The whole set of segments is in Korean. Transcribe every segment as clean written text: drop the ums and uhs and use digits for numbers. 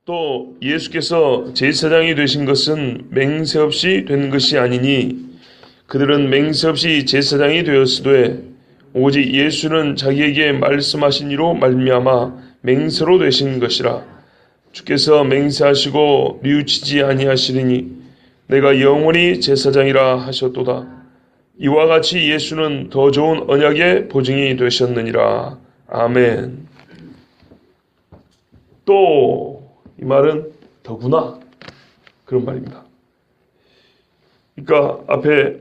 또 예수께서 제사장이 되신 것은 맹세 없이 된 것이 아니니 그들은 맹세 없이 제사장이 되었으되 오직 예수는 자기에게 말씀하신 이로 말미암아 맹세로 되신 것이라. 주께서 맹세하시고 뉘우치지 아니하시리니 내가 영원히 제사장이라 하셨도다. 이와 같이 예수는 더 좋은 언약의 보증이 되셨느니라. 아멘. 또 이 말은 더구나 그런 말입니다. 그러니까 앞에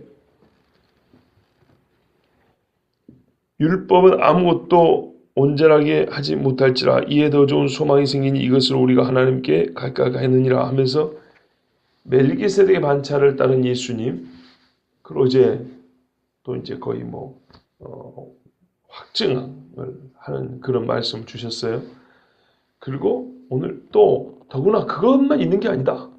율법은 아무것도 온전하게 하지 못할지라 이에 더 좋은 소망이 생기니 이것을 우리가 하나님께 가까이하느니라 하면서 멜기세덱의 반차를 따른 예수님, 그리고 이제 또 이제 거의 확증을 하는 그런 말씀을 주셨어요. 그리고 오늘 또 더구나 그것만 있는 게 아니다.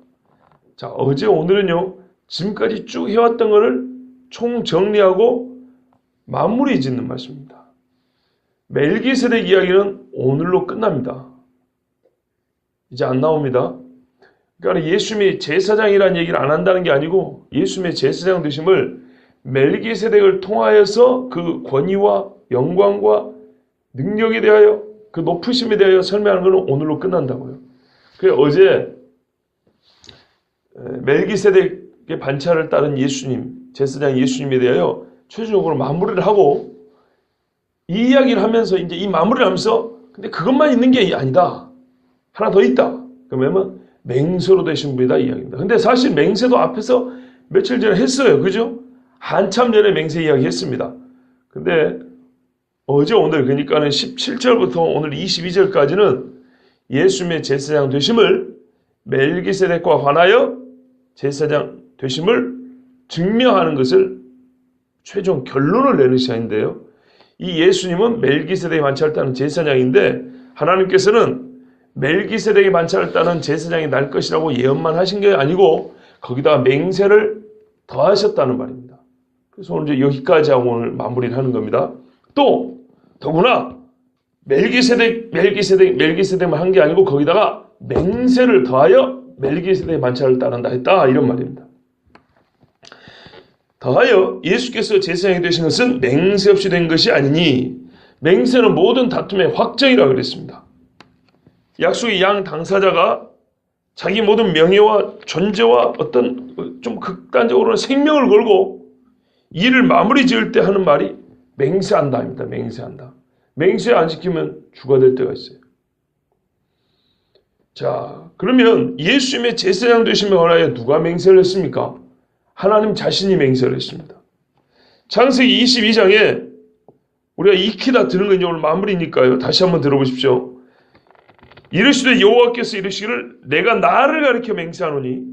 자, 어제 오늘은요 지금까지 쭉 해왔던 것을 총정리하고 마무리 짓는 말씀입니다. 멜기세덱 이야기는 오늘로 끝납니다. 이제 안 나옵니다. 그러니까 예수님이 제사장이라는 얘기를 안 한다는 게 아니고 예수님의 제사장 되심을 멜기세덱을 통하여서 그 권위와 영광과 능력에 대하여 그 높으심에 대하여 설명하는 것은 오늘로 끝난다고요. 그래서 어제 멜기세덱의 반차를 따른 예수님, 제사장 예수님에 대하여 최종적으로 마무리를 하고 이 이야기를 하면서 이제 이 마무리를 하면서 근데 그것만 있는 게 아니다. 하나 더 있다. 그러면 맹세로 되신 분이다 이 이야기입니다. 근데 사실 맹세도 앞에서 며칠 전에 했어요. 그죠? 한참 전에 맹세 이야기 했습니다. 근데 어제 오늘 그러니까는 17절부터 오늘 22절까지는 예수님의 제사장 되심을 멜기세덱과 관하여 제사장 되심을 증명하는 것을 최종 결론을 내는 시간인데요. 이 예수님은 멜기세덱의 반차를 따는 제사장인데 하나님께서는 멜기세덱의 반차를 따는 제사장이 날 것이라고 예언만 하신 게 아니고 거기다가 맹세를 더하셨다는 말입니다. 그래서 오늘 이제 여기까지 하고 오늘 마무리를 하는 겁니다. 또 더구나 멜기세덱만 한 게 아니고 거기다가 맹세를 더하여 멜기세덱의 반차를 따른다 했다 이런 말입니다. 더하여 예수께서 제사장이 되신 것은 맹세 없이 된 것이 아니니 맹세는 모든 다툼의 확정이라 그랬습니다. 약속의 양 당사자가 자기 모든 명예와 존재와 어떤 좀 극단적으로는 생명을 걸고 일을 마무리 지을 때 하는 말이 맹세한다입니다. 맹세한다. 맹세 안 지키면 주가 될 때가 있어요. 자, 그러면 예수님의 제사장 되심에 관하여 누가 맹세를 했습니까? 하나님 자신이 맹세를 했습니다. 창세기 22장에 우리가 익히다 들은 건 오늘 마무리니까요. 다시 한번 들어보십시오. 이르시되 여호와께서 이르시기를 내가 나를 가리켜 맹세하노니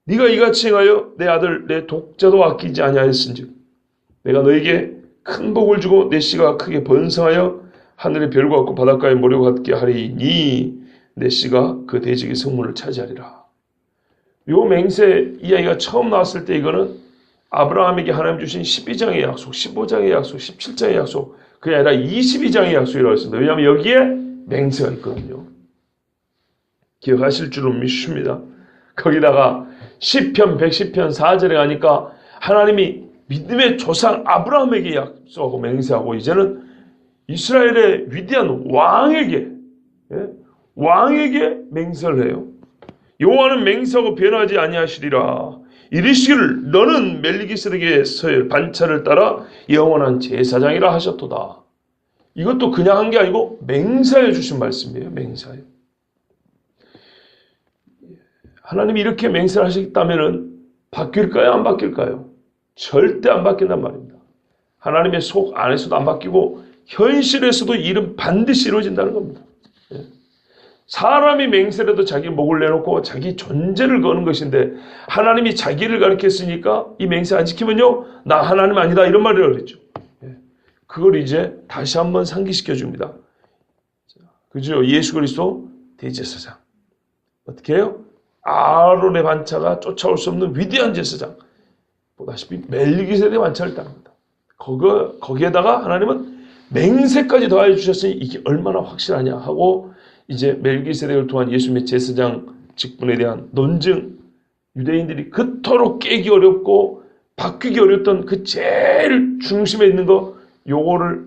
네가 이같이 행하여 내 아들 내 독자도 아끼지 아니하였은즉 내가 너에게 큰 복을 주고 내 씨가 크게 번성하여 하늘의 별과 같고 바닷가의 모래와 같게 하리니 내 씨가 그 대적의 성문을 차지하리라. 요 맹세 이야기가 처음 나왔을 때 이거는 아브라함에게 하나님 주신 12장의 약속, 15장의 약속, 17장의 약속 그게 아니라 22장의 약속이라고 했습니다. 왜냐하면 여기에 맹세가 있거든요. 기억하실 줄은 믿습니다. 거기다가 10편, 110편 4절에 가니까 하나님이 믿음의 조상 아브라함에게 약속하고 맹세하고 이제는 이스라엘의 위대한 왕에게 맹세를 해요. 여호와는 맹세하고 변하지 아니하시리라. 이르시기를 너는 멜기세덱의 서열 반차를 따라 영원한 제사장이라 하셨도다. 이것도 그냥 한 게 아니고 맹세해 주신 말씀이에요. 맹세해. 하나님이 이렇게 맹세를 하셨다면 바뀔까요? 안 바뀔까요? 절대 안 바뀐단 말입니다. 하나님의 속 안에서도 안 바뀌고 현실에서도 일은 반드시 이루어진다는 겁니다. 사람이 맹세를 해도 자기 목을 내놓고 자기 존재를 거는 것인데 하나님이 자기를 가르쳤으니까 이 맹세 안 지키면요 나 하나님 아니다 이런 말을 그랬죠. 그걸 이제 다시 한번 상기시켜 줍니다. 그죠? 예수 그리스도 대제사장 어떻게 해요? 아론의 반차가 쫓아올 수 없는 위대한 제사장 보다시피 멜기세덱의 반차를 따릅니다. 거기에다가 하나님은 맹세까지 더하여 주셨으니 이게 얼마나 확실하냐 하고 이제 멜기세덱을 통한 예수님의 제사장 직분에 대한 논증, 유대인들이 그토록 깨기 어렵고 바뀌기 어렵던 그 제일 중심에 있는 거, 요거를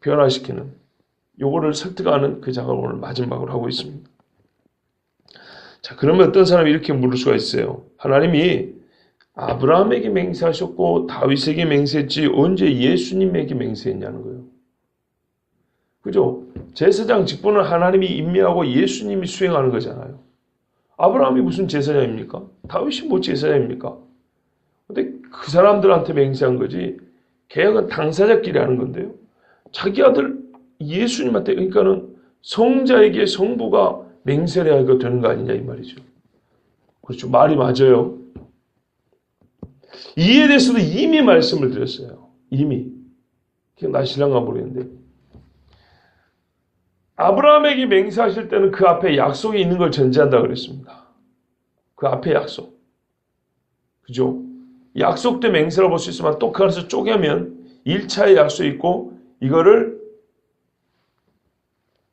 변화시키는, 요거를 설득하는 그 작업을 오늘 마지막으로 하고 있습니다. 자, 그러면 어떤 사람이 이렇게 물을 수가 있어요. 하나님이 아브라함에게 맹세하셨고 다윗에게 맹세했지 언제 예수님에게 맹세했냐는 거예요. 그죠? 제사장 직분은 하나님이 임명하고 예수님이 수행하는 거잖아요. 아브라함이 무슨 제사장입니까? 다윗이 뭐 제사장입니까? 근데 그 사람들한테 맹세한 거지. 개혁은 당사자끼리 하는 건데요. 자기 아들 예수님한테, 그러니까는 성자에게 성부가 맹세를 하게 되는 거 아니냐 이 말이죠. 그렇죠. 말이 맞아요. 이에 대해서도 이미 말씀을 드렸어요. 이미. 기억나실랑가 모르겠는데. 아브라함에게 맹세하실 때는 그 앞에 약속이 있는 걸 전제한다 그랬습니다. 그 앞에 약속. 그죠? 약속 때 맹세를 볼 수 있지만 또 그 안에서 쪼개면 1차의 약속이 있고 이거를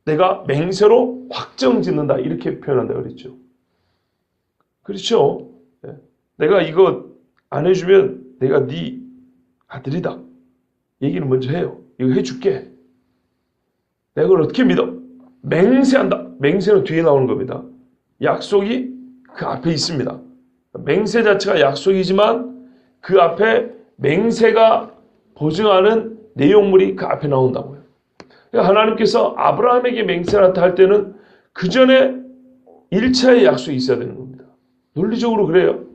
내가 맹세로 확정 짓는다 이렇게 표현한다 그랬죠. 그렇죠? 내가 이거 안 해주면 내가 네 아들이다. 얘기를 먼저 해요. 이거 해줄게. 내가 그걸 어떻게 믿어? 맹세한다. 맹세는 뒤에 나오는 겁니다. 약속이 그 앞에 있습니다. 맹세 자체가 약속이지만 그 앞에 맹세가 보증하는 내용물이 그 앞에 나온다고요. 그러니까 하나님께서 아브라함에게 맹세를 할 때는 그 전에 1차의 약속이 있어야 되는 겁니다. 논리적으로 그래요.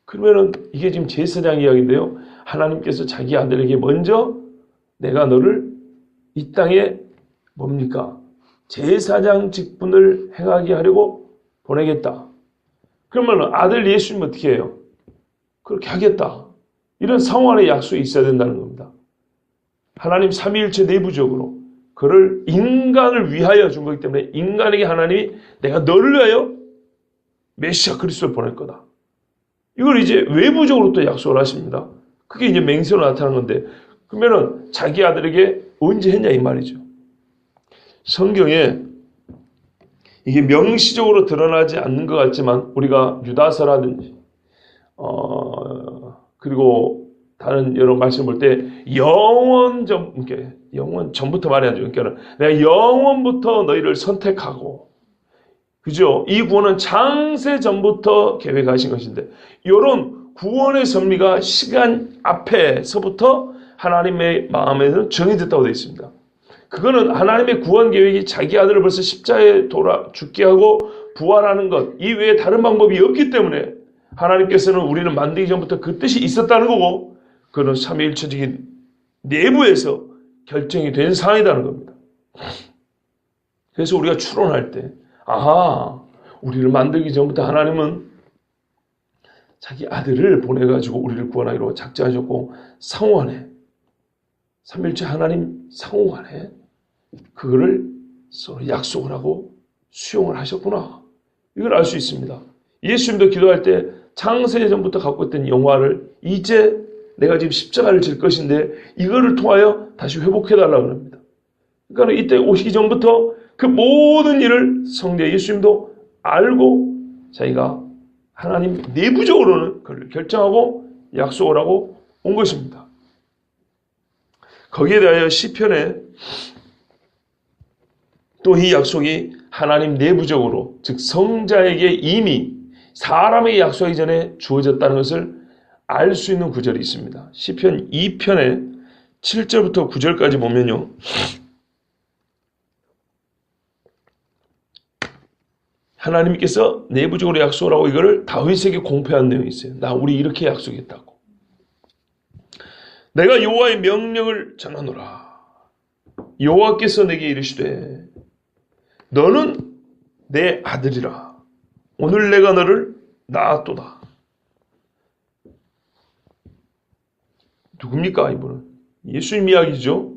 그러면은 이게 지금 제사장 이야기인데요. 하나님께서 자기 아들에게 먼저 내가 너를 이 땅에 뭡니까? 제사장 직분을 행하게 하려고 보내겠다. 그러면 아들 예수님 어떻게 해요? 그렇게 하겠다. 이런 상황 안에 약속이 있어야 된다는 겁니다. 하나님 삼위일체 내부적으로 그를 인간을 위하여 준 거기 때문에 인간에게 하나님이 내가 너를 위하여 메시아 그리스도를 보낼 거다. 이걸 이제 외부적으로 또 약속을 하십니다. 그게 이제 맹세로 나타나는 건데 그러면은 자기 아들에게 언제 했냐 이 말이죠. 성경에 이게 명시적으로 드러나지 않는 것 같지만 우리가 유다서라든지 그리고 다른 여러 말씀 볼 때 영원 전부터 말해야죠. 그러니까 내가 영원부터 너희를 선택하고 그죠? 이 구원은 창세 전부터 계획하신 것인데 이런 구원의 섭리가 시간 앞에서부터 하나님의 마음에는 정해졌다고 되어 있습니다. 그거는 하나님의 구원 계획이 자기 아들을 벌써 십자가에 죽게 하고 부활하는 것 이외에 다른 방법이 없기 때문에 하나님께서는 우리를 만들기 전부터 그 뜻이 있었다는 거고 그건 삼위일체적인 내부에서 결정이 된 사항이라는 겁니다. 그래서 우리가 추론할 때 아하 우리를 만들기 전부터 하나님은 자기 아들을 보내가지고 우리를 구원하기로 작정하셨고 상호간에 삼위일체 하나님 상호간에 그거를 서로 약속을 하고 수용을 하셨구나. 이걸 알 수 있습니다. 예수님도 기도할 때 창세 전부터 갖고 있던 영화를 이제 내가 지금 십자가를 질 것인데 이거를 통하여 다시 회복해달라고 합니다. 그러니까 이때 오시기 전부터 그 모든 일을 성자 예수님도 알고 자기가 하나님 내부적으로는 그걸 결정하고 약속을 하고 온 것입니다. 거기에 대하여 시편에 또 이 약속이 하나님 내부적으로 즉 성자에게 이미 사람에게 약속하기 전에 주어졌다는 것을 알 수 있는 구절이 있습니다. 시편 2편에 7절부터 9절까지 보면요. 하나님께서 내부적으로 약속을 하고 이거를 다윗에게 공표한 내용이 있어요. 우리 이렇게 약속했다고. 내가 여호와의 명령을 전하노라. 여호와께서 내게 이르시되 너는 내 아들이라. 오늘 내가 너를 낳았도다. 누굽니까 이분은? 예수님 이야기죠.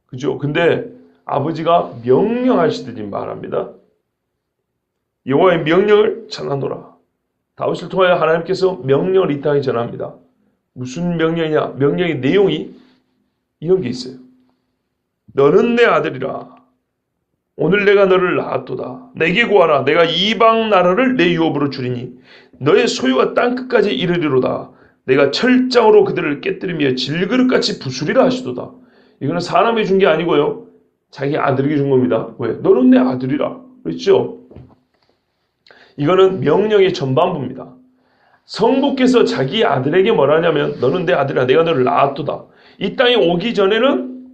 그죠? 근데 아버지가 명령하시더니 말합니다. 여호와의 명령을 전하노라. 다윗을 통하여 하나님께서 명령을 이 땅에 전합니다. 무슨 명령이냐? 명령의 내용이 이런 게 있어요. 너는 내 아들이라. 오늘 내가 너를 낳았도다. 내게 구하라. 내가 이방 나라를 내 유업으로 주리니 너의 소유가 땅끝까지 이르리로다. 내가 철장으로 그들을 깨뜨리며 질그릇같이 부수리라 하시도다. 이거는 사람이 준 게 아니고요. 자기 아들에게 준 겁니다. 왜? 너는 내 아들이라. 그렇죠? 이거는 명령의 전반부입니다. 성부께서 자기 아들에게 뭐라 하냐면 너는 내 아들이라. 내가 너를 낳았도다. 이 땅에 오기 전에는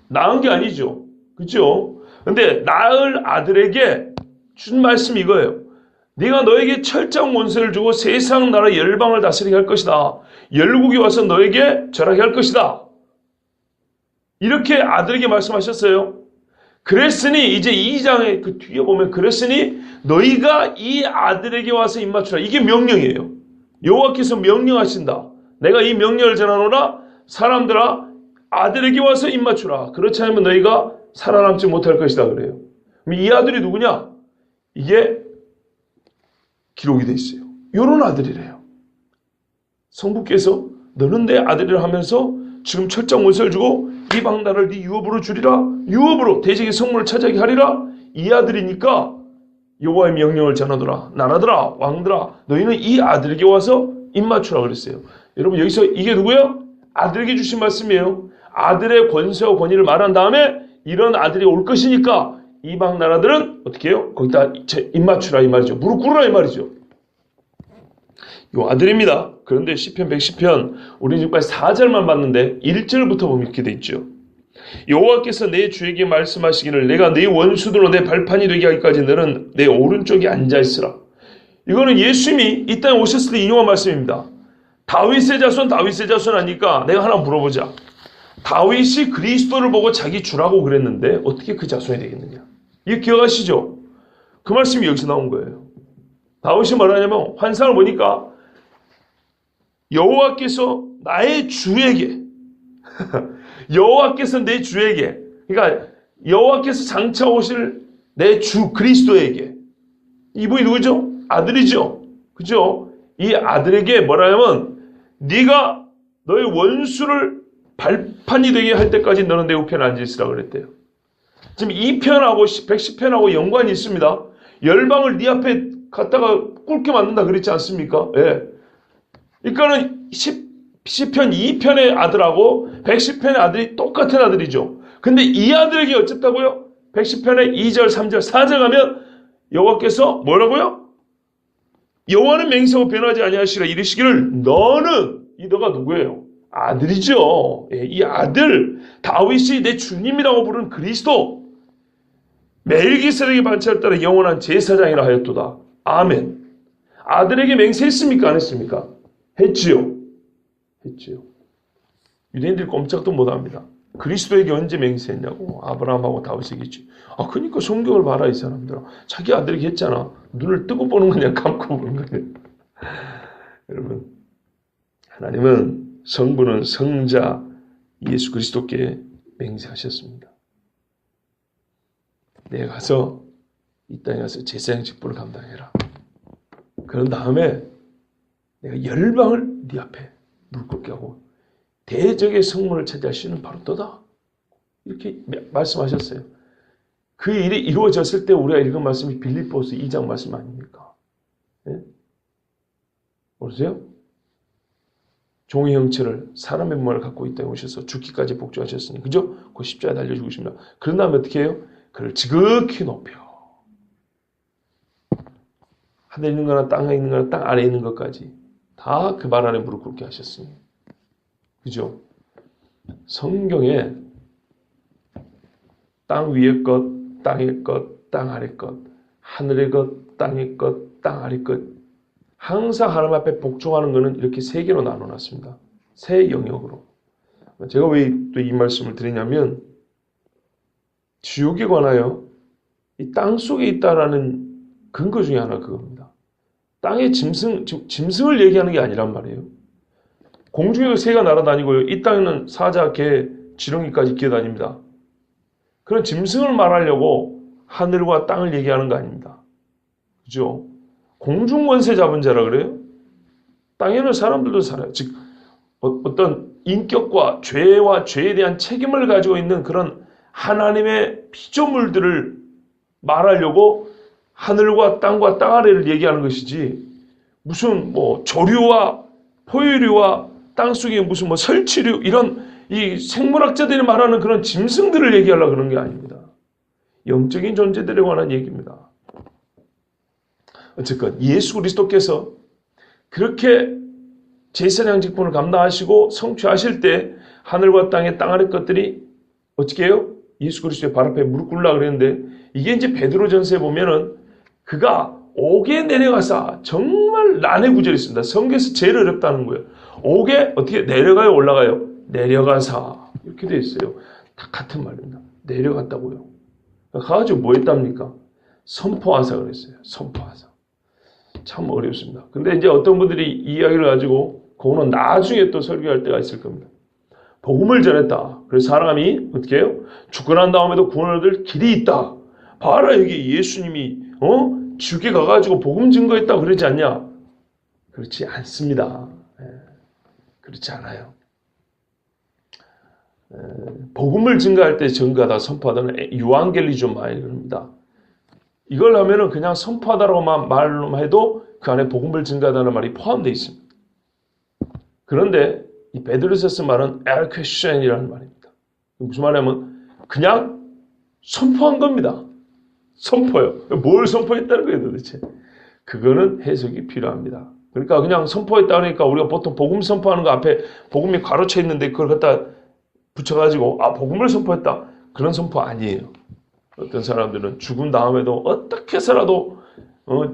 낳은 게 아니죠. 그렇죠? 근데 낳을 아들에게 준 말씀이 이거예요. 네가 너에게 철장 원세를 주고 세상 나라 열방을 다스리게 할 것이다. 열국이 와서 너에게 절하게 할 것이다. 이렇게 아들에게 말씀하셨어요. 그랬으니 이제 2장에 그 뒤에 보면 그랬으니 너희가 이 아들에게 와서 입맞추라. 이게 명령이에요. 여호와께서 명령하신다. 내가 이 명령을 전하노라. 사람들아 아들에게 와서 입맞추라. 그렇지 않으면 너희가 살아남지 못할 것이다 그래요. 그럼 이 아들이 누구냐? 이게 기록이 돼 있어요. 이런 아들이래요. 성부께서 너는 내 아들이라 하면서 지금 철장 원세를 주고 이방 나라를 네 유업으로 주리라. 유업으로 대적의 성문을 차지하게 하리라. 이 아들이니까 여호와의 명령을 전하더라. 나라들아 왕들아 너희는 이 아들에게 와서 입맞추라 그랬어요. 여러분 여기서 이게 누구야? 아들에게 주신 말씀이에요. 아들의 권세와 권위를 말한 다음에 이런 아들이 올 것이니까 이방 나라들은 어떻게 해요? 거기다 입맞추라 이 말이죠. 무릎 꿇으라 이 말이죠. 이 아들입니다. 그런데 시편 110편 우리 지금까지 4절만 봤는데 1절부터 보면 이렇게 돼 있죠. 여호와께서 내 주에게 말씀하시기를 내가 네 원수들로 내 발판이 되게 하기까지 너는 내 오른쪽에 앉아있으라. 이거는 예수님이 이 땅에 오셨을 때 인용한 말씀입니다. 다윗의 자손 하니까 내가 하나 물어보자. 다윗이 그리스도를 보고 자기 주라고 그랬는데 어떻게 그 자손이 되겠느냐. 이거 기억하시죠? 그 말씀이 여기서 나온 거예요. 다윗이 뭐라냐면 환상을 보니까 여호와께서 나의 주에게 여호와께서 내 주에게 그러니까 여호와께서 장차 오실 내 주 그리스도에게 이분이 누구죠? 아들이죠. 그죠? 이 아들에게 뭐라냐면 네가 너의 원수를 발판이 되게 할 때까지 너는 내 우편에 앉아있으라 그랬대요. 지금 이 편하고 110편하고 연관이 있습니다. 열방을 네 앞에 갖다가 꿇게 만든다 그랬지 않습니까? 예. 그러니까는 10편 2편의 아들하고 110편의 아들이 똑같은 아들이죠. 근데 이 아들에게 어쨌다고요? 110편의 2절, 3절, 4절 가면 여호와께서 뭐라고요? 여호와는 맹세하고 변하지 아니하시라 이르시기를 너는 이 너가 누구예요? 아들이죠. 예, 이 아들 다윗이 내 주님이라고 부르는 그리스도 멜기세덱의 반차를 따라 영원한 제사장이라 하였도다. 아멘. 아들에게 맹세했습니까? 안 했습니까? 했지요. 했지요. 유대인들이 꼼짝도 못합니다. 그리스도에게 언제 맹세했냐고. 아브라함하고 다윗에게지. 아, 그러니까 성경을 봐라 이 사람들아. 자기 아들에게 했잖아. 눈을 뜨고 보는 거냐 감고 보는 거냐. 여러분 하나님은 성부는 성자 예수 그리스도께 맹세하셨습니다. 내가 가서 이 땅에 가서 제사장 직분을 감당해라. 그런 다음에 내가 열방을 네 앞에 무릎 꿇게 하고 대적의 성문을 차지할 수는 바로 너다. 이렇게 말씀하셨어요. 그 일이 이루어졌을 때 우리가 읽은 말씀이 빌립보서 2장 말씀 아닙니까? 네? 모르세요? 종의 형체를 사람의 몸을 갖고 이 땅에 오셔서 죽기까지 복종하셨으니 그죠? 그 십자가에 달려 죽으십니다. 그런 다음에 어떻게 해요? 그를 지극히 높여 하늘에 있는 거나 땅에 있는 거나 땅 아래에 있는 것까지 다 그 발 아래 무릎 꿇게 하셨으니 그죠? 성경에 땅 위의 것, 땅의 것, 땅 아래 것, 하늘의 것, 땅의 것, 땅 아래 것 항상 하나님 앞에 복종하는 것은 이렇게 세 개로 나눠놨습니다. 세 영역으로. 제가 왜 또 이 말씀을 드리냐면 지옥에 관하여 이 땅 속에 있다라는 근거 중에 하나 그겁니다. 땅의 짐승을 얘기하는 게 아니란 말이에요. 공중에도 새가 날아다니고요. 이 땅에는 사자, 개, 지렁이까지 기어다닙니다. 그런 짐승을 말하려고 하늘과 땅을 얘기하는 거 아닙니다. 그죠? 공중권세 잡은 자라 그래요? 땅에는 사람들도 살아요. 즉 어떤 인격과 죄와 죄에 대한 책임을 가지고 있는 그런 하나님의 피조물들을 말하려고 하늘과 땅과 땅 아래를 얘기하는 것이지 무슨 뭐 조류와 포유류와 땅속에 무슨 뭐 설치류 이런 이 생물학자들이 말하는 그런 짐승들을 얘기하려고 그러는 게 아닙니다. 영적인 존재들에 관한 얘기입니다. 어쨌건 예수 그리스도께서 그렇게 제사장 직분을 감당하시고 성취하실 때 하늘과 땅의 땅 아래 것들이 어떻게 해요? 예수 그리스도의 발 앞에 무릎 꿇으려고 그랬는데 이게 이제 베드로전서에 보면은 그가 옥에 내려가사 정말 난해 구절이 있습니다. 성경에서 제일 어렵다는 거예요. 옥에 어떻게 내려가요? 올라가요? 내려가사 이렇게 되어 있어요. 다 같은 말입니다. 내려갔다고요. 가가지고 뭐 했답니까? 선포하사 그랬어요. 선포하사. 참 어렵습니다. 근데 이제 어떤 분들이 이 이야기를 가지고 그거는 나중에 또 설교할 때가 있을 겁니다. 복음을 전했다. 그래서 사람이 어떻게 해요? 죽고 난 다음에도 구원을 얻을 길이 있다. 봐라 여기 예수님이 지옥에 가가지고 복음 증거했다고 그러지 않냐? 그렇지 않습니다. 그렇지 않아요. 복음을 증거할 때 증거하다 선포하다는 유앙겔리존마이 그럽니다. 이걸 하면은 그냥 선포하다라고만 말로만 해도 그 안에 복음을 증거하다는 말이 포함되어 있습니다. 그런데 이 베드로서스 말은 엘퀘션이라는 말입니다. 무슨 말이냐면 그냥 선포한 겁니다. 선포요. 뭘 선포했다는 거예요 도대체. 그거는 해석이 필요합니다. 그러니까 그냥 선포했다 그러니까 우리가 보통 복음 선포하는 거 앞에 복음이 가로쳐 있는데 그걸 갖다 붙여가지고 복음을 선포했다. 그런 선포 아니에요. 어떤 사람들은 죽은 다음에도 어떻게 해서라도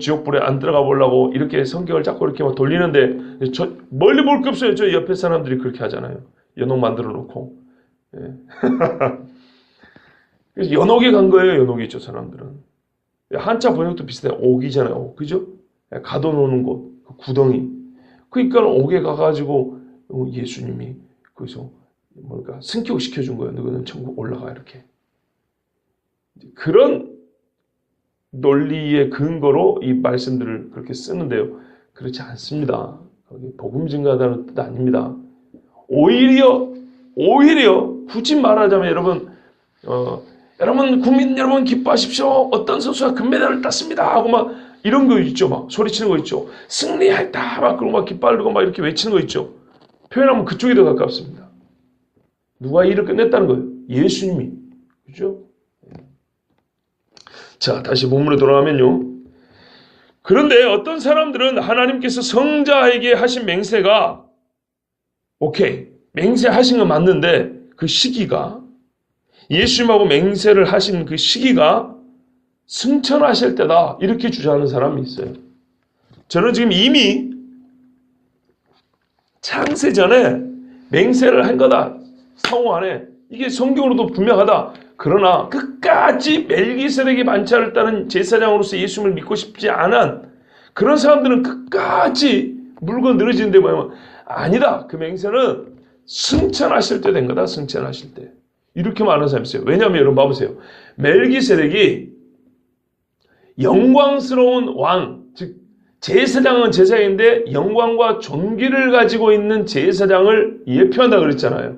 지옥불에 안 들어가 보려고 이렇게 성경을 자꾸 이렇게 막 돌리는데 저 멀리 볼 게 없어요. 저 옆에 사람들이 그렇게 하잖아요. 연옥 만들어 놓고. 예. 그래서 연옥에 간 거예요. 연옥에 저 사람들은. 한자 번역도 비슷해요. 옥이잖아요. 옥. 그죠? 가둬놓는 곳. 구덩이. 그러니까 옥에 가가지고 예수님이 거기서 뭘까 승격시켜준 거예요. 너희는 천국 올라가 이렇게. 그런 논리의 근거로 이 말씀들을 그렇게 쓰는데요. 그렇지 않습니다. 복음 증거하다는 뜻 아닙니다. 오히려 굳이 말하자면 여러분 국민 여러분 기뻐하십시오. 어떤 선수가 금메달을 땄습니다 하고 막 이런 거 있죠. 막 소리치는 거 있죠. 승리했다 막 그러고 막 깃발들고 막 이렇게 외치는 거 있죠. 표현하면 그쪽이 더 가깝습니다. 누가 일을 끝냈다는 거예요? 예수님이. 그죠? 자, 다시 본문에 돌아가면요. 그런데 어떤 사람들은 하나님께서 성자에게 하신 맹세가 오케이. 맹세하신 건 맞는데 그 시기가 예수님하고 맹세를 하신 그 시기가 승천하실 때다. 이렇게 주장하는 사람이 있어요. 저는 지금 이미 창세 전에 맹세를 한 거다. 상호 안에. 이게 성경으로도 분명하다. 그러나 끝까지 멜기세덱의 반차를 따는 제사장으로서 예수님을 믿고 싶지 않은 그런 사람들은 끝까지 물고 늘어지는데 뭐냐면 아니다. 그 맹세는 승천하실 때 된 거다. 승천하실 때. 이렇게 말하는 사람이 있어요. 왜냐하면 여러분 봐보세요. 멜기세덱이 영광스러운 왕, 즉 제사장은 제사장인데 영광과 존귀를 가지고 있는 제사장을 예표한다 그랬잖아요.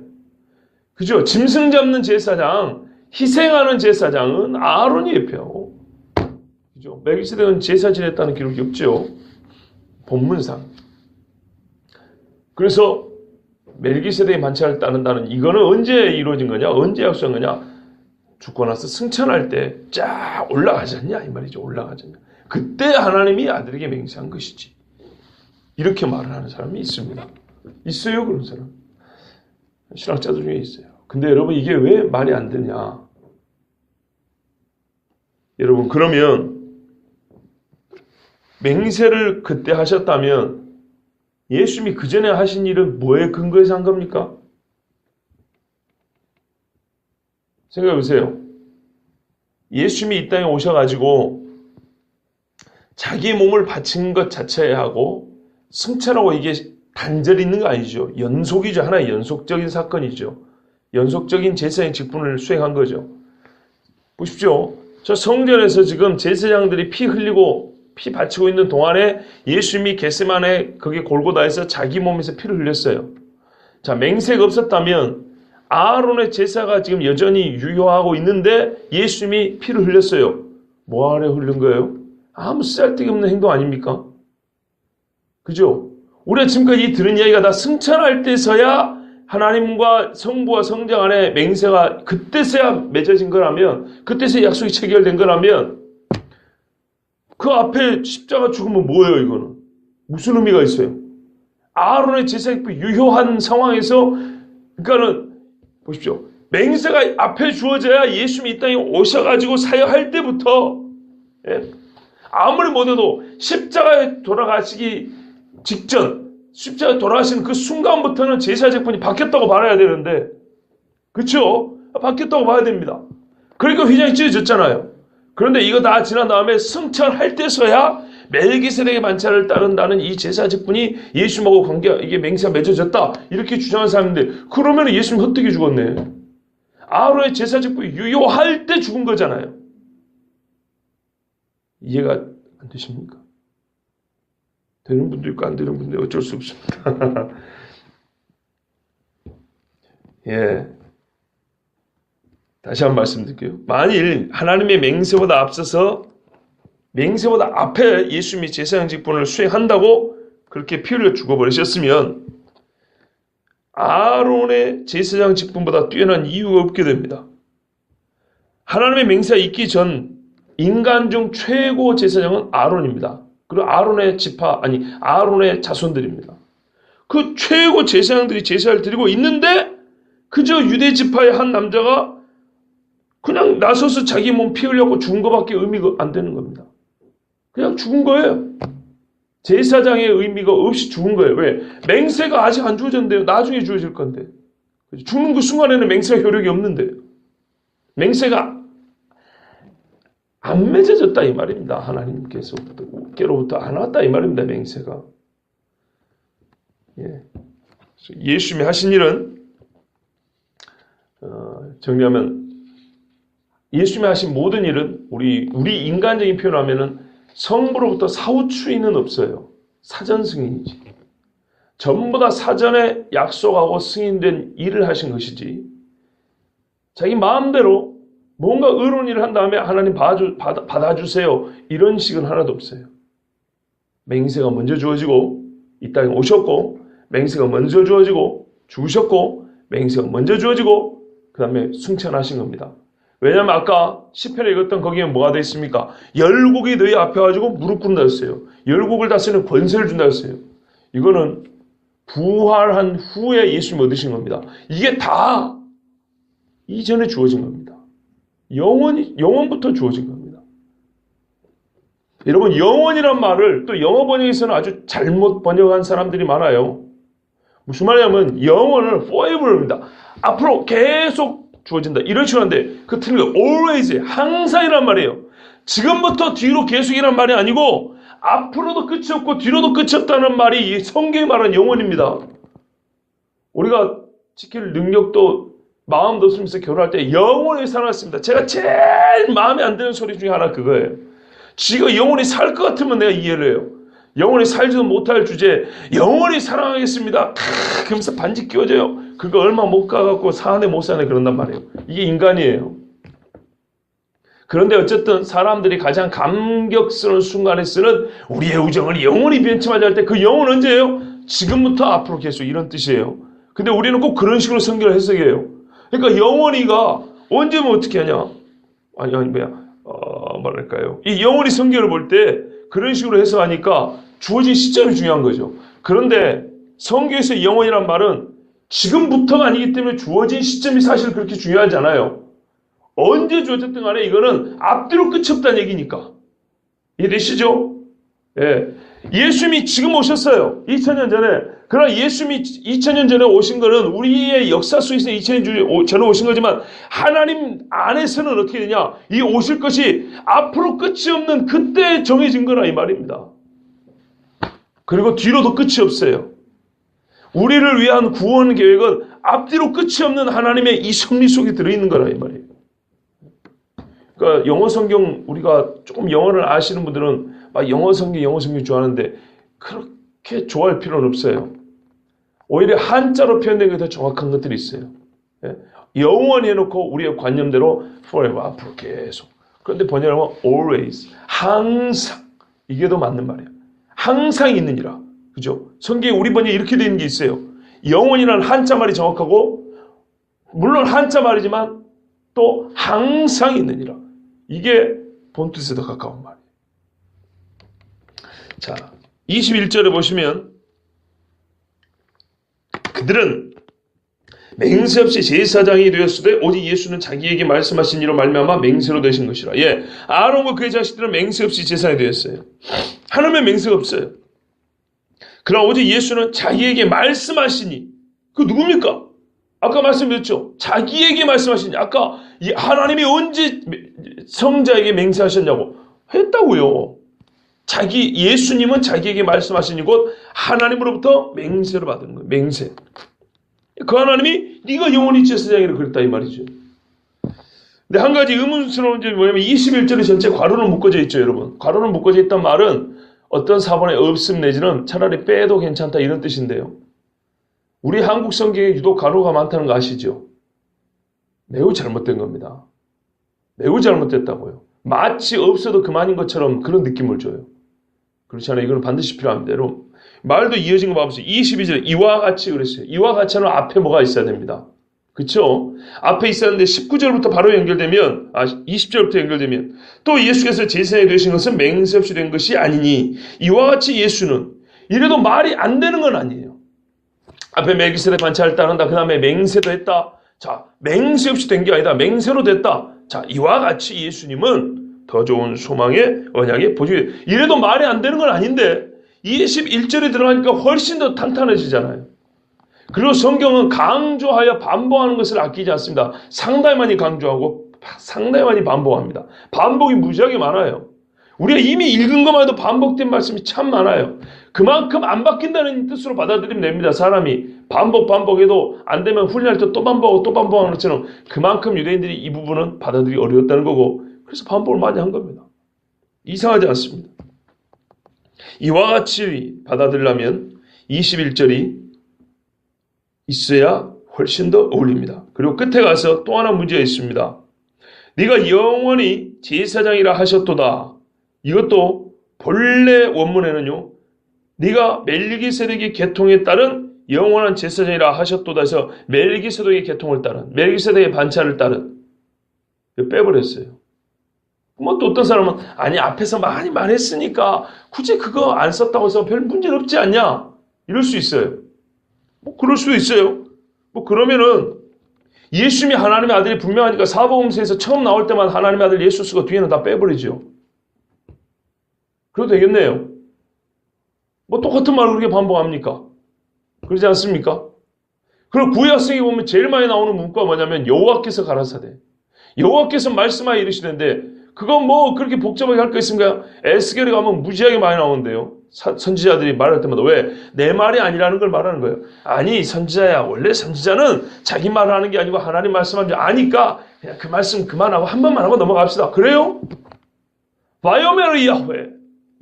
그죠? 짐승 잡는 제사장, 희생하는 제사장은 아론이 예표하고, 그죠? 멜기세덱은 제사 지냈다는 기록이 없죠. 본문상. 그래서 멜기세덱의 반차를 따른다는 이거는 언제 이루어진 거냐? 언제 약속한 거냐? 죽고 나서 승천할 때 쫙 올라가지 않냐? 이 말이죠. 올라가지 않냐? 그때 하나님이 아들에게 맹세한 것이지. 이렇게 말을 하는 사람이 있습니다. 있어요, 그런 사람. 신학자들 중에 있어요. 근데 여러분 이게 왜 말이 안 되냐? 여러분 그러면 맹세를 그때 하셨다면 예수님이 그 전에 하신 일은 뭐에 근거해서 한 겁니까? 생각해 보세요. 예수님이 이 땅에 오셔가지고 자기의 몸을 바친 것 자체에 하고 승천하고 이게 단절이 있는 거 아니죠. 연속이죠. 하나의 연속적인 사건이죠. 연속적인 제사의 직분을 수행한 거죠. 보십시오. 저 성전에서 지금 제사장들이 피 흘리고 피 바치고 있는 동안에 예수님이 겟세마네 거기 골고다에서 자기 몸에서 피를 흘렸어요. 자, 맹세가 없었다면 아론의 제사가 지금 여전히 유효하고 있는데 예수님이 피를 흘렸어요. 뭐 안에 흐른 거예요? 아무 쓸데없는 행동 아닙니까? 그죠? 우리가 지금까지 들은 이야기가 다 승천할 때서야 하나님과 성부와 성장 안에 맹세가 그때서야 맺어진 거라면, 그때서야 약속이 체결된 거라면, 그 앞에 십자가 죽으면 뭐예요, 이거는? 무슨 의미가 있어요? 아론의 제사기프 유효한 상황에서, 그러니까는, 보십시오. 맹세가 앞에 주어져야 예수님이 이 땅에 오셔가지고 사역할 때부터, 예? 아무리 못해도 십자가에 돌아가시기 직전, 십자가에 돌아가시는 그 순간부터는 제사제품이 바뀌었다고 봐야 되는데, 그쵸? 바뀌었다고 봐야 됩니다. 그러니까 휘장이 찢어졌잖아요. 그런데 이거 다 지난 다음에 승천할 때서야 멜기세덱의 반차를 따른다는 이 제사직분이 예수님하고 관계가, 이게 맹세가 맺어졌다, 이렇게 주장하는 사람인데, 그러면 예수님 헛되게 죽었네. 아론의 제사직분이 유효할 때 죽은 거잖아요. 이해가 안 되십니까? 되는 분도 있고 안 되는 분도 어쩔 수 없습니다. 예. 다시 한번 말씀드릴게요. 만일 하나님의 맹세보다 앞에 예수님이 제사장 직분을 수행한다고 그렇게 피 흘려 죽어버리셨으면 아론의 제사장 직분보다 뛰어난 이유가 없게 됩니다. 하나님의 맹세가 있기 전 인간 중 최고 제사장은 아론입니다. 그리고 아론의 자손들입니다. 그 최고 제사장들이 제사를 드리고 있는데 그저 유대 지파의 한 남자가 그냥 나서서 자기 몸 피 흘려고 죽은 것밖에 의미가 안 되는 겁니다. 그냥 죽은 거예요. 제사장의 의미가 없이 죽은 거예요. 왜? 맹세가 아직 안 주어졌는데요. 나중에 주어질 건데. 죽는 그 순간에는 맹세가 효력이 없는데요. 맹세가 안 맺어졌다 이 말입니다. 하나님께로부터 안 왔다 이 말입니다. 맹세가. 예. 예수님이 하신 일은 정리하면 예수님이 하신 모든 일은 우리 인간적인 표현하면은 성부로부터 사후추인은 없어요. 사전 승인이지. 전부 다 사전에 약속하고 승인된 일을 하신 것이지. 자기 마음대로 뭔가 의로운 일을 한 다음에 하나님 받아주세요. 이런 식은 하나도 없어요. 맹세가 먼저 주어지고 이 땅에 오셨고, 맹세가 먼저 주어지고 죽으셨고, 맹세가 먼저 주어지고 그 다음에 승천하신 겁니다. 왜냐하면 아까 시편에 읽었던 거기에 뭐가 되어 있습니까? 열국이 너희 앞에 와가지고 무릎 꿇는다 했어요. 열국을 다스리는 권세를 준다 했어요. 이거는 부활한 후에 예수님이 얻으신 겁니다. 이게 다 이전에 주어진 겁니다. 영원부터 주어진 겁니다. 여러분, 영원이란 말을 또 영어 번역에서는 아주 잘못 번역한 사람들이 많아요. 무슨 말이냐면 영원을 forever입니다. 앞으로 계속 주어진다. 이런 식으로 하는데 그 틀린 거 always, 항상이란 말이에요. 지금부터 뒤로 계속이란 말이 아니고 앞으로도 끝이 없고 뒤로도 끝이 없다는 말이 성경이 말하는 영원입니다. 우리가 지킬 능력도 마음도 없으면서 결혼할 때 영원히 살았습니다. 제가 제일 마음에 안 드는 소리 중에 하나 그거예요. 지가 영원히 살 것 같으면 내가 이해를 해요. 영원히 살지도 못할 주제 영원히 사랑하겠습니다. 그러면서 반지 끼워져요. 그거 얼마 못 가갖고 사네 못 사네 그런단 말이에요. 이게 인간이에요. 그런데 어쨌든 사람들이 가장 감격스러운 순간에 쓰는 우리의 우정을 영원히 변침하지 할 때 그 영은 언제예요? 지금부터 앞으로 계속 이런 뜻이에요. 근데 우리는 꼭 그런 식으로 성경을 해석해요. 그러니까 영원히가 언제면 어떻게 하냐? 뭐랄까요? 이 영원히 성경을 볼 때 그런 식으로 해석하니까 주어진 시점이 중요한 거죠. 그런데 성경에서 영원이란 말은 지금부터가 아니기 때문에 주어진 시점이 사실 그렇게 중요하지 않아요. 언제 주어졌든 간에 이거는 앞뒤로 끝이 없다는 얘기니까. 이해되시죠? 예. 예수님이 지금 오셨어요. 2000년 전에. 그러나 예수님이 2000년 전에 오신 거는 우리의 역사 속에서 2000년 전에 오신 거지만 하나님 안에서는 어떻게 되냐? 이 오실 것이 앞으로 끝이 없는 그때 정해진 거라 이 말입니다. 그리고 뒤로도 끝이 없어요. 우리를 위한 구원 계획은 앞뒤로 끝이 없는 하나님의 이 섭리 속에 들어있는 거라 이 말이에요. 그러니까 영어 성경 우리가 조금 영어를 아시는 분들은 막 영어 성경 좋아하는데 그렇게 좋아할 필요는 없어요. 오히려 한자로 표현된 게 더 정확한 것들이 있어요. 영원히 해놓고 우리의 관념대로 forever 앞으로 계속. 그런데 번역하면 always, 항상. 이게 더 맞는 말이에요. 항상 있느니라. 그죠? 성경에 우리 번역에 이렇게 되는 게 있어요. 영원이라는 한자 말이 정확하고, 물론 한자 말이지만 또 항상 있느니라. 이게 본뜻에 더 가까운 말이에요. 자, 21절에 보시면 그들은 맹세 없이 제사장이 되었으되 오직 예수는 자기에게 말씀하신 이로 말미암아 맹세로 되신 것이라. 예, 아론과 그의 자식들은 맹세 없이 제사장이 되었어요. 하나님의 맹세가 없어요. 그러나 오직 예수는 자기에게 말씀하시니, 그 누굽니까? 아까 말씀드렸죠. 자기에게 말씀하시니. 아까 이 하나님이 언제 성자에게 맹세하셨냐고 했다고요. 예수님은 자기에게 말씀하시니 곧 하나님으로부터 맹세를 받은 거예요. 맹세. 그 하나님이 네가 영원히 제사장이라 그랬다 이 말이죠. 근데 한 가지 의문스러운 점이 뭐냐면 21절에 전체 괄호는 묶어져 있죠, 여러분. 괄호는 묶어져 있단 말은 어떤 사본에 없음 내지는 차라리 빼도 괜찮다 이런 뜻인데요. 우리 한국 성경에 유독 괄호가 많다는 거 아시죠? 매우 잘못된 겁니다. 매우 잘못됐다고요. 마치 없어도 그만인 것처럼 그런 느낌을 줘요. 그렇지 않아요. 이건 반드시 필요합니다. 여러분, 말도 이어진 거 봐보세요. 22절에 이와 같이 그랬어요. 이와 같이 하면 앞에 뭐가 있어야 됩니다. 그쵸? 앞에 있었는데 19절부터 바로 연결되면, 20절부터 연결되면 또 예수께서 제사장이 되신 것은 맹세 없이 된 것이 아니니 이와 같이 예수는, 이래도 말이 안 되는 건 아니에요. 앞에 멜기세덱 반차를 따른다. 그 다음에 맹세도 했다. 자, 맹세 없이 된 게 아니다. 맹세로 됐다. 자, 이와 같이 예수님은 더 좋은 소망의 언약의 보증이, 이래도 말이 안 되는 건 아닌데 21절에 들어가니까 훨씬 더 탄탄해지잖아요. 그리고 성경은 강조하여 반복하는 것을 아끼지 않습니다. 상당히 많이 강조하고 상당히 많이 반복합니다. 반복이 무지하게 많아요. 우리가 이미 읽은 것만 해도 반복된 말씀이 참 많아요. 그만큼 안 바뀐다는 뜻으로 받아들이면 됩니다. 사람이 반복해도 안 되면 훈련할 때 또 반복하고 또 반복하는 것처럼 그만큼 유대인들이 이 부분은 받아들이기 어려웠다는 거고, 그래서 반복을 많이 한 겁니다. 이상하지 않습니다. 이와 같이 받아들이려면 21절이 있어야 훨씬 더 어울립니다. 그리고 끝에 가서 또 하나 문제가 있습니다. 네가 영원히 제사장이라 하셨도다. 이것도 본래 원문에는요, 네가 멜기세덱의 계통에 따른 영원한 제사장이라 하셨도다 해서 멜기세덱의 계통을 따른, 멜기세덱의 반차를 따른, 빼버렸어요. 뭐 또 어떤 사람은 아니 앞에서 많이 말했으니까 굳이 그거 안 썼다고 해서 별 문제는 없지 않냐, 이럴 수 있어요. 뭐 그럴 수도 있어요. 뭐 그러면은 예수님이 하나님의 아들이 분명하니까 사복음서에서 처음 나올 때만 하나님의 아들 예수 쓰고 뒤에는 다 빼버리죠. 그래도 되겠네요. 뭐 똑같은 말을 그렇게 반복합니까? 그러지 않습니까? 그리고 구약성에 보면 제일 많이 나오는 문구가 뭐냐면 여호와께서 가라사대, 여호와께서 말씀하여 이르시는데, 그건 뭐 그렇게 복잡하게 할 거 있습니까? 에스겔에 가면 무지하게 많이 나오는데요. 선지자들이 말할 때마다 왜 내 말이 아니라는 걸 말하는 거예요. 아니 선지자야, 원래 선지자는 자기 말을 하는 게 아니고 하나님 말씀하는 줄 아니까 그냥 그 말씀 그만하고 한 번만 하고 넘어갑시다. 그래요? 바이오메르 야훼,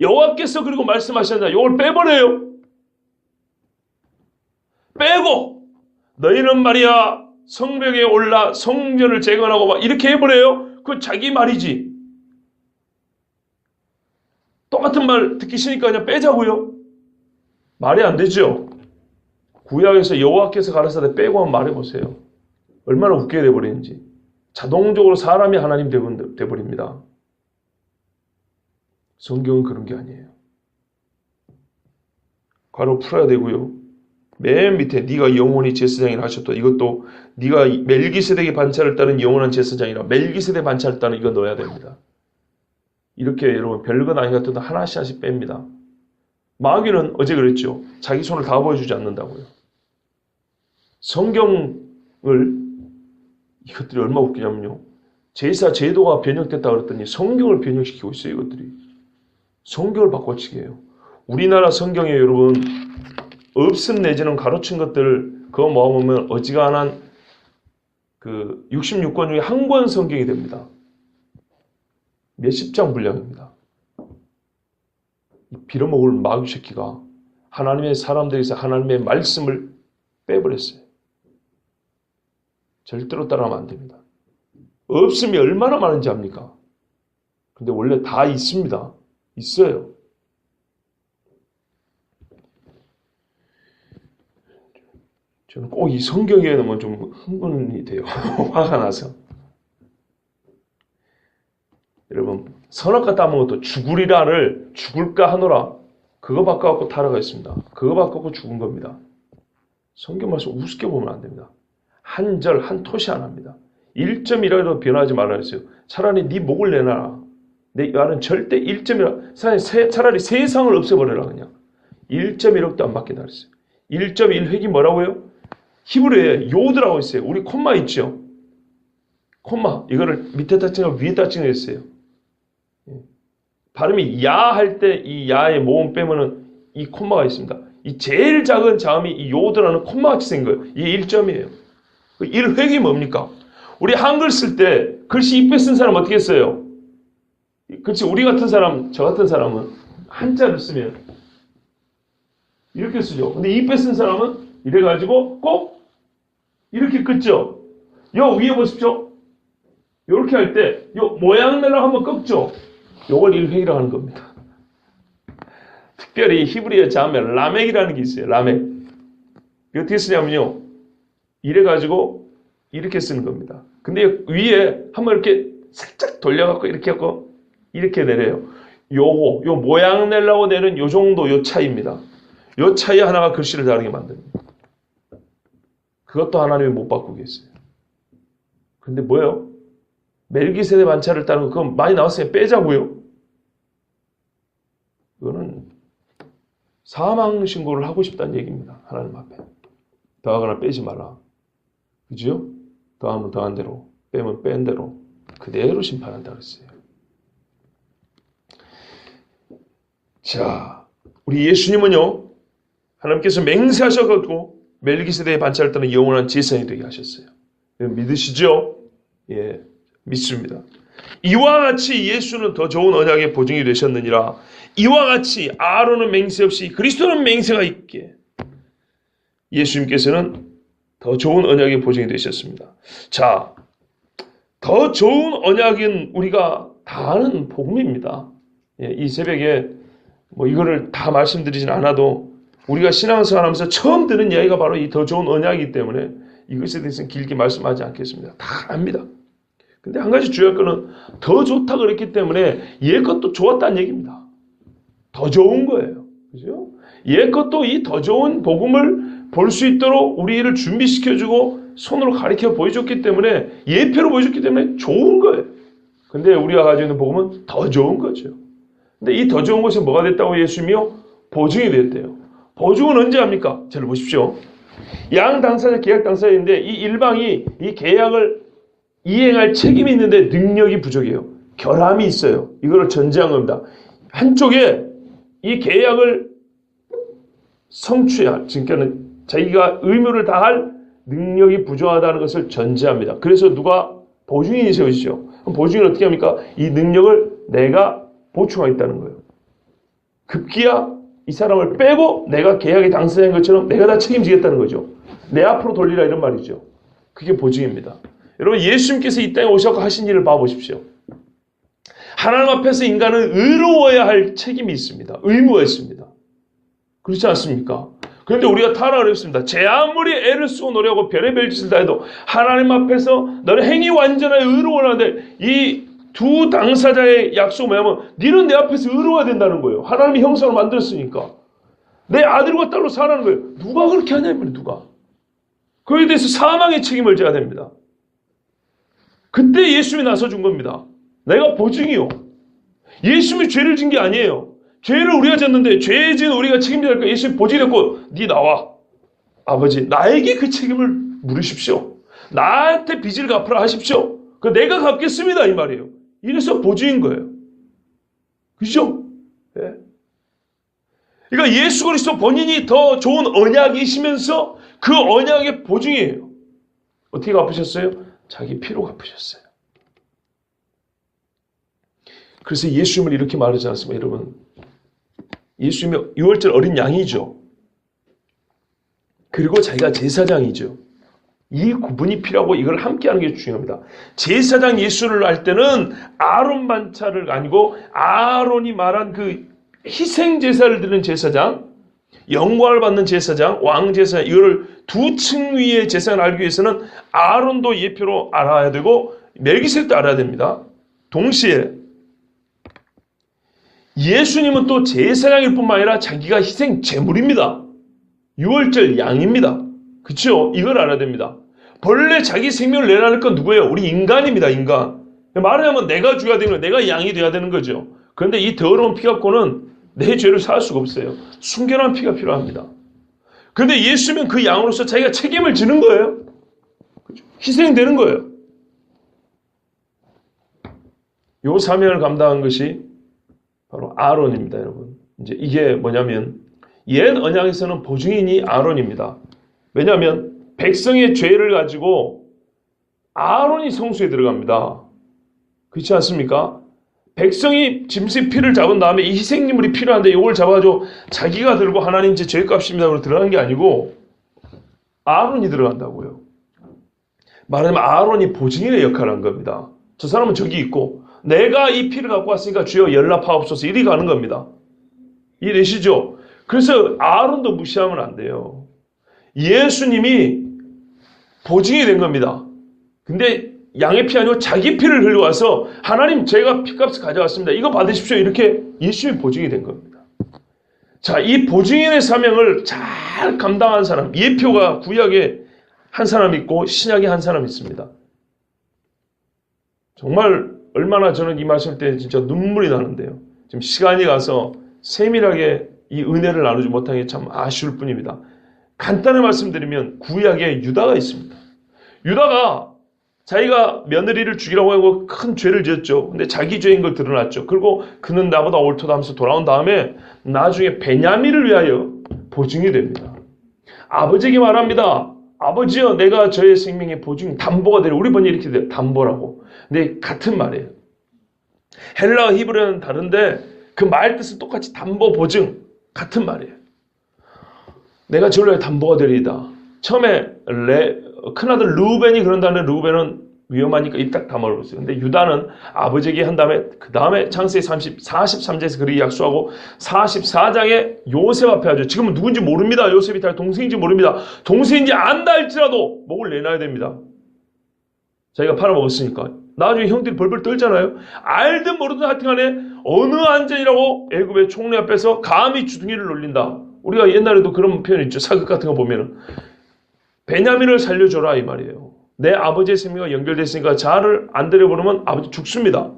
여호와께서 그리고 말씀하셨다. 이걸 빼버려요. 빼고 너희는 말이야 성벽에 올라 성전을 재건하고 막 이렇게 해버려요. 그건 자기 말이지. 똑같은 말 듣기 싫으니까 그냥 빼자고요. 말이 안 되죠. 구약에서 여호와께서 가라사대 빼고 한번 말해보세요. 얼마나 웃기게 돼버리는지. 자동적으로 사람이 하나님 돼버립니다. 성경은 그런 게 아니에요. 괄호 풀어야 되고요. 맨 밑에 네가 영원히 제사장이라 하셨다. 이것도 네가 멜기세덱의 반차를 따른 영원한 제사장이라, 멜기세덱 반차를 따른 이거 넣어야 됩니다. 이렇게 여러분 별것 아닌 것 같아도 하나씩 뺍니다. 마귀는 어제 그랬죠. 자기 손을 다 보여주지 않는다고요. 성경을, 이것들이 얼마나 웃기냐면요. 제사 제도가 변형됐다 그랬더니 성경을 변형시키고 있어요. 이것들이. 성경을 바꿔치기 해요. 우리나라 성경에 여러분 없음 내지는 가로친 것들 그거 모아보면 어지간한 그 66권 중에 한 권 성경이 됩니다. 몇십 장 분량입니다. 이 빌어먹을 마귀 새끼가 하나님의 사람들에게서 하나님의 말씀을 빼버렸어요. 절대로 따라하면 안 됩니다. 없음이 얼마나 많은지 압니까? 근데 원래 다 있습니다. 있어요. 저는 꼭 이 성경에 넣으면 좀 흥분이 돼요. 화가 나서. 여러분, 선악과 따먹어도 죽으리라를 죽을까 하노라. 그거 바꿔갖고 타락가 있습니다. 그거 바꿔갖고 죽은 겁니다. 성경 말씀 우습게 보면 안 됩니다. 한 절, 한 토시 안 합니다. 1점이라도 변하지 말라 했어요. 차라리 네 목을 내놔라. 내 말은 절대 1점이라. 차라리 세상을 없애버려라 그냥. 1.1억도 안 받게 달았어요. 1.1획이 뭐라고요? 히브리어에 요드라고 있어요. 우리 콤마 있죠? 콤마. 이거를 밑에다 찍어 위에다 찍어 있어요. 발음이 야 할 때 이 야의 모음 빼면은 이 콤마가 있습니다. 이 제일 작은 자음이 이 요드라는 콤마 같이 생긴 거예요. 이게 1점이에요. 1획이 뭡니까? 우리 한글 쓸 때 글씨 이쁘게 쓴 사람 어떻게 써요? 그렇지. 우리 같은 사람, 저 같은 사람은 한자를 쓰면 이렇게 쓰죠. 근데 이쁘게 쓴 사람은 이래가지고 꼭 이렇게 긋죠. 요 위에 보십시오. 요렇게 할 때 요 모양 내려고 한번 꺾죠. 요걸 1획이라고 하는 겁니다. 특별히 히브리어 자음에 라멕이라는 게 있어요. 라멕. 어떻게 쓰냐면요. 이래가지고 이렇게 쓰는 겁니다. 근데 위에 한번 이렇게 살짝 돌려갖고 이렇게 하고 이렇게 내려요. 요거, 요 모양 내려고 내는 요 정도 요 차이입니다. 요 차이 하나가 글씨를 다르게 만듭니다. 그것도 하나님이 못 바꾸겠어요. 근데 뭐예요? 멜기세덱 반차를 따르는 거 그거 많이 나왔으니까 빼자고요. 이거는 사망 신고를 하고 싶다는 얘기입니다. 하나님 앞에. 더하거나 빼지 마라. 그죠? 더하면 더한 대로, 빼면 뺀 대로 그대로 심판한다 그랬어요. 자, 우리 예수님은요. 하나님께서 맹세하셔가지고 멜기세덱의 반차를 따는 영원한 제사장이 되게 하셨어요. 믿으시죠? 예, 믿습니다. 이와 같이 예수는 더 좋은 언약의 보증이 되셨느니라. 이와 같이 아론은 맹세 없이 그리스도는 맹세가 있게 예수님께서는 더 좋은 언약의 보증이 되셨습니다. 자, 더 좋은 언약은 우리가 다 아는 복음입니다. 예, 이 새벽에 뭐 이거를 다 말씀드리진 않아도 우리가 신앙생활하면서 처음 듣는 이야기가 바로 이 더 좋은 언약이기 때문에 이것에 대해서는 길게 말씀하지 않겠습니다. 다 압니다. 근데 한 가지 주의할 거는 더 좋다 그랬기 때문에 얘 것도 좋았다는 얘기입니다. 더 좋은 거예요. 그죠? 얘 것도 이 더 좋은 복음을 볼 수 있도록 우리를 준비시켜주고 손으로 가리켜 보여줬기 때문에 예표로 보여줬기 때문에 좋은 거예요. 근데 우리가 가지고 있는 복음은 더 좋은 거죠. 근데 이 더 좋은 것이 뭐가 됐다고 예수님이요? 보증이 됐대요. 보증은 언제 합니까? 잘 보십시오. 양 당사자, 계약 당사자인데 이 일방이 이 계약을 이행할 책임이 있는데 능력이 부족해요. 결함이 있어요. 이거를 전제한 겁니다. 한쪽에 이 계약을 성취할, 그러니까 자기가 의무를 다할 능력이 부족하다는 것을 전제합니다. 그래서 누가 보증인이 세우시죠. 그럼 보증인은 어떻게 합니까? 이 능력을 내가 보충하겠다는 거예요. 급기야 이 사람을 빼고 내가 계약의 당사자인 것처럼 내가 다 책임지겠다는 거죠. 내 앞으로 돌리라 이런 말이죠. 그게 보증입니다. 여러분 예수님께서 이 땅에 오셔서 하신 일을 봐보십시오. 하나님 앞에서 인간은 의로워야 할 책임이 있습니다. 의무가 있습니다. 그렇지 않습니까? 그런데 우리가 타락을 했습니다. 제 아무리 애를 쓰고 노력하고 별의별 짓을 다 해도 하나님 앞에서 너는 행위 완전하게 의로워하는데 이 두 당사자의 약속은 뭐냐면 너는 내 앞에서 의로워야 된다는 거예요. 하나님이 형상을 만들었으니까. 내 아들과 딸로 살아는 거예요. 누가 그렇게 하냐면 누가. 그에 대해서 사망의 책임을 져야 됩니다. 그때 예수님이 나서준 겁니다. 내가 보증이요. 예수님이 죄를 진 게 아니에요. 죄를 우리가 졌는데 죄 지은 우리가 책임져야 할 거 예수님이 보증했고 네 나와. 아버지 나에게 그 책임을 물으십시오. 나한테 빚을 갚으라 하십시오. 그 내가 갚겠습니다 이 말이에요. 이래서 보증인 거예요. 그죠? 네. 그러니까 예수 그리스도 본인이 더 좋은 언약이시면서 그 언약의 보증이에요. 어떻게 갚으셨어요? 자기 피로 갚으셨어요. 그래서 예수님을 이렇게 말하지 않습니까? 여러분 예수님이 6월절 어린 양이죠. 그리고 자기가 제사장이죠. 이 구분이 필요하고 이걸 함께하는 게 중요합니다. 제사장 예수를 할 때는 아론 반차를 아니고 아론이 말한 그 희생 제사를 드리는 제사장, 영광을 받는 제사장, 왕제사장, 이거를 두 층 위의 제사장을 알기 위해서는 아론도 예표로 알아야 되고 멜기세덱도 알아야 됩니다. 동시에 예수님은 또 제사장일 뿐만 아니라 자기가 희생 제물입니다. 유월절 양입니다. 그렇죠? 이걸 알아야 됩니다. 본래 자기 생명을 내라는 건 누구예요? 우리 인간입니다. 인간. 말하자면 내가 죽어야 되는 거예요. 내가 양이 돼야 되는 거죠. 그런데 이 더러운 피 갖고는 내 죄를 살 수가 없어요. 순결한 피가 필요합니다. 그런데 예수님은 그 양으로서 자기가 책임을 지는 거예요. 그렇죠? 희생되는 거예요. 요 사명을 감당한 것이 바로 아론입니다, 여러분. 이제 이게 뭐냐면 옛 언약에서는 보증인이 아론입니다. 왜냐하면 백성의 죄를 가지고 아론이 성소에 들어갑니다. 그렇지 않습니까? 백성이 짐승의 피를 잡은 다음에 이 희생제물이 필요한데 이걸 잡아줘 자기가 들고 하나님 제 죄값입니다. 그러고 들어가는 게 아니고 아론이 들어간다고요. 말하자면 아론이 보증인의 역할을 한 겁니다. 저 사람은 저기 있고 내가 이 피를 갖고 왔으니까 주여 연락하옵소서 이리 가는 겁니다. 이해되시죠? 그래서 아론도 무시하면 안 돼요. 예수님이 보증이 된 겁니다. 근데 양의 피 아니고 자기 피를 흘려와서 하나님 제가 피값을 가져왔습니다. 이거 받으십시오. 이렇게 예수님이 보증이 된 겁니다. 자, 이 보증인의 사명을 잘 감당한 사람, 예표가 구약에 한 사람 있고 신약에 한 사람 있습니다. 정말 얼마나 저는 이 말씀 때 진짜 눈물이 나는데요. 지금 시간이 가서 세밀하게 이 은혜를 나누지 못한 게 참 아쉬울 뿐입니다. 간단히 말씀드리면 구약에 유다가 있습니다. 유다가 자기가 며느리를 죽이라고 하고 큰 죄를 지었죠. 근데 자기 죄인 걸 드러났죠. 그리고 그는 나보다 옳도다 하면서 돌아온 다음에 나중에 베냐민을 위하여 보증이 됩니다. 아버지에게 말합니다. 아버지여 내가 저의 생명의 보증 담보가 되려. 우리 번역 이렇게 돼요. 담보라고. 근데 같은 말이에요. 헬라어 히브리어는 다른데 그 말 뜻은 똑같이 담보 보증 같은 말이에요. 내가 저를 담보가 되리이다. 처음에 큰아들 루벤이 그런 다음에 루벤은 위험하니까 입 딱 다물었어요. 근데 유다는 아버지에게 한 다음에 그 다음에 창세기 43장에서 그렇게 약속하고 44장에 요셉 앞에 하죠. 지금은 누군지 모릅니다. 요셉이 다 동생인지 모릅니다. 동생인지 안다 할지라도 목을 내놔야 됩니다. 자기가 팔아먹었으니까. 나중에 형들이 벌벌 떨잖아요. 알든 모르든 하여튼간에 어느 안전이라고 애굽의 총리 앞에서 감히 주둥이를 놀린다. 우리가 옛날에도 그런 표현 있죠. 사극 같은 거 보면은 베냐민을 살려줘라 이 말이에요. 내 아버지의 생명과 연결됐으니까 자를 안 데려보내면 아버지 죽습니다.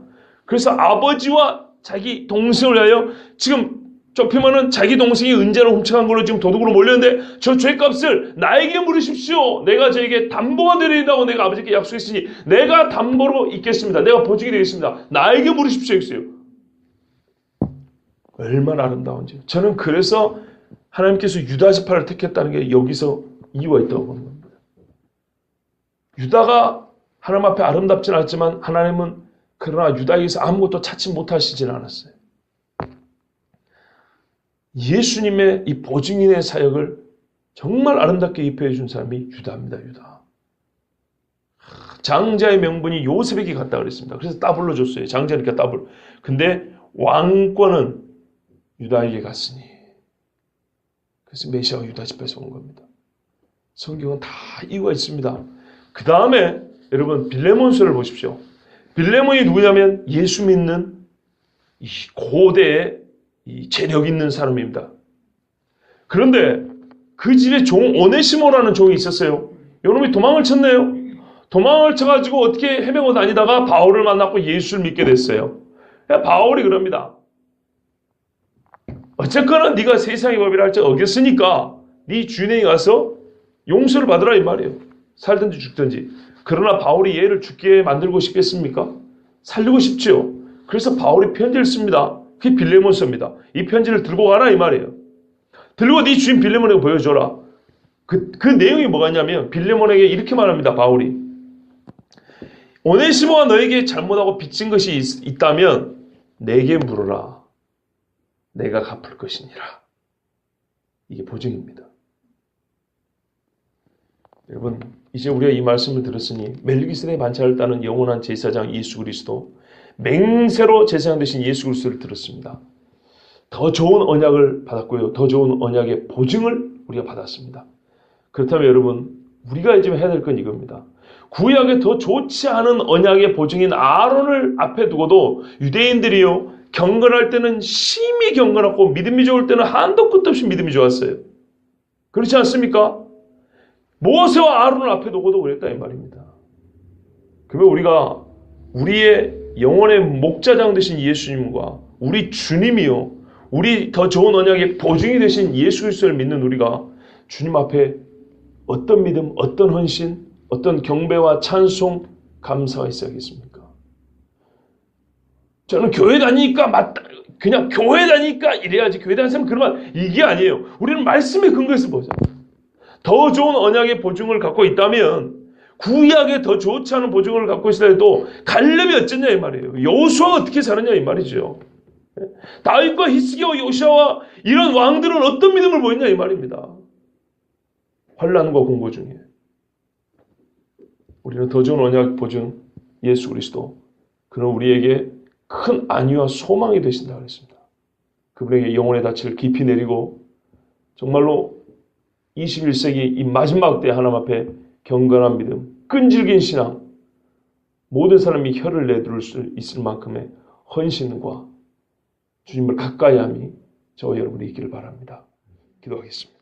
그래서 아버지와 자기 동생을 위하여 지금 좁히면은 자기 동생이 은재로 훔쳐간 걸로 지금 도둑으로 몰렸는데 저 죄값을 나에게 물으십시오. 내가 저에게 담보가 되리라고 내가 아버지께 약속했으니 내가 담보로 있겠습니다. 내가 보증이 되겠습니다. 나에게 물으십시오 했어요. 얼마나 아름다운지. 저는 그래서 하나님께서 유다 지파를 택했다는 게 여기서 이유가 있다고 보는 겁니다. 유다가 하나님 앞에 아름답진 않았지만 하나님은 그러나 유다에게서 아무것도 찾지 못하시진 않았어요. 예수님의 이 보증인의 사역을 정말 아름답게 입혀해 준 사람이 유다입니다. 유다. 장자의 명분이 요셉에게 갔다 그랬습니다. 그래서 따블로 줬어요. 장자니까 따블. 근데 왕권은 유다에게 갔으니. 그래서 메시아가 유다 집에서 온 겁니다. 성경은 다 이유가 있습니다. 그 다음에 여러분 빌레몬서를 보십시오. 빌레몬이 누구냐면 예수 믿는 이 고대의 이 재력 있는 사람입니다. 그런데 그 집에 종 오네시모라는 종이 있었어요. 이놈이 도망을 쳤네요. 도망을 쳐가지고 어떻게 헤매고 다니다가 바울을 만났고 예수를 믿게 됐어요. 바울이 그럽니다. 어쨌거나 네가 세상의 법이라 할 때 어겼으니까 네 주인에게 가서 용서를 받으라 이 말이에요. 살든지 죽든지. 그러나 바울이 얘를 죽게 만들고 싶겠습니까? 살리고 싶지요. 그래서 바울이 편지를 씁니다. 그게 빌레몬서입니다. 이 편지를 들고 가라 이 말이에요. 들고 네 주인 빌레몬에게 보여줘라. 그 내용이 뭐가 있냐면 빌레몬에게 이렇게 말합니다. 바울이. 오네시모가 너에게 잘못하고 빚진 것이 있다면 내게 물어라. 내가 갚을 것이니라. 이게 보증입니다. 여러분, 이제 우리가 이 말씀을 들었으니 멜기세덱 반차를 따는 영원한 제사장 예수 그리스도, 맹세로 제사장 되신 예수 그리스도를 들었습니다. 더 좋은 언약을 받았고요. 더 좋은 언약의 보증을 우리가 받았습니다. 그렇다면 여러분, 우리가 지금 해야 될 건 이겁니다. 구약에 더 좋지 않은 언약의 보증인 아론을 앞에 두고도 유대인들이요, 경건할 때는 심히 경건하고 믿음이 좋을 때는 한도 끝도 없이 믿음이 좋았어요. 그렇지 않습니까? 모세와 아론을 앞에 두고도 그랬다 이 말입니다. 그러면 우리가 우리의 영혼의 목자장 되신 예수님과 우리 주님이요, 우리 더 좋은 언약의 보증이 되신 예수 그리스도를 믿는 우리가 주님 앞에 어떤 믿음, 어떤 헌신, 어떤 경배와 찬송, 감사가 있어야겠습니까? 저는 교회 다니니까 맞다, 그냥 교회 다니니까 이래야지, 교회 다니는 사람은 그러면 이게 아니에요. 우리는 말씀에 근거해서 보자. 더 좋은 언약의 보증을 갖고 있다면 구약에 더 좋지 않은 보증을 갖고 있을 때도 갈렙이 어쩌냐 이 말이에요. 여호수아가 어떻게 살았냐 이 말이죠. 다윗과 히스기야와 요시아와 이런 왕들은 어떤 믿음을 보였냐 이 말입니다. 환난과 공고 중에 우리는 더 좋은 언약 보증 예수 그리스도, 그는 우리에게 큰 안위와 소망이 되신다 그랬습니다. 그분에게 영혼의 닻을 깊이 내리고 정말로 21세기 이 마지막 때 하나님 앞에 경건한 믿음, 끈질긴 신앙, 모든 사람이 혀를 내두를 수 있을 만큼의 헌신과 주님을 가까이 함이 저와 여러분이 있기를 바랍니다. 기도하겠습니다.